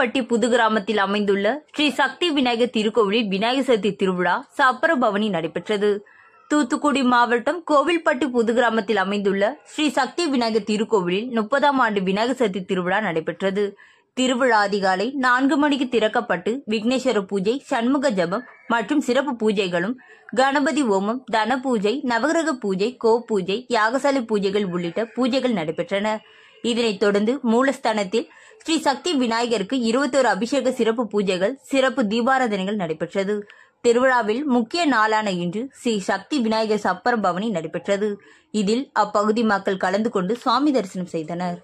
கோவில்பட்டி புது கிராமத்தில் அமைந்துள்ள ஸ்ரீ சக்தி விநாயகர் திருக்கோவிலில் விநாயகர் சதுர்த்தி திருவிழா சப்பர பவனி நடைபெற்றது. தூத்துக்குடி மாவட்டம் கோவில்பட்டி புது கிராமத்தில் அமைந்துள்ள ஸ்ரீ சக்தி விநாயகர் திருக்கோவிலில் 30ஆம் ஆண்டு விநாயகர் சதுர்த்தி திருவிழா நடைபெற்றது. திருவிழா அதிகாலை 4 மணிக்கு திறக்கப்பட்டு விக்னேஸ்வர பூஜை, சண்முக ஜபம் மற்றும் சிறப்பு பூஜைகளும், கணபதி ஹோமம், தன பூஜை, நவகிரக பூஜை, கோ பூஜை, யாகசாலை பூஜைகள் உள்ளிட்ட பூஜைகள் நடைபெற்றன. இதனைத் தொடர்ந்து மூலஸ்தானத்தில் ஸ்ரீ சக்தி விநாயகருக்கு 21 அபிஷேக சிறப்பு பூஜைகள், சிறப்பு தீபாராதனைகள் நடைபெற்றது. திருவிழாவில் முக்கிய நாளான இன்று ஸ்ரீ சக்தி விநாயகர் சப்பர பவனி நடைபெற்றது. இதில் அப்பகுதி மக்கள் கலந்து கொண்டு சுவாமி தரிசனம் செய்தனர்.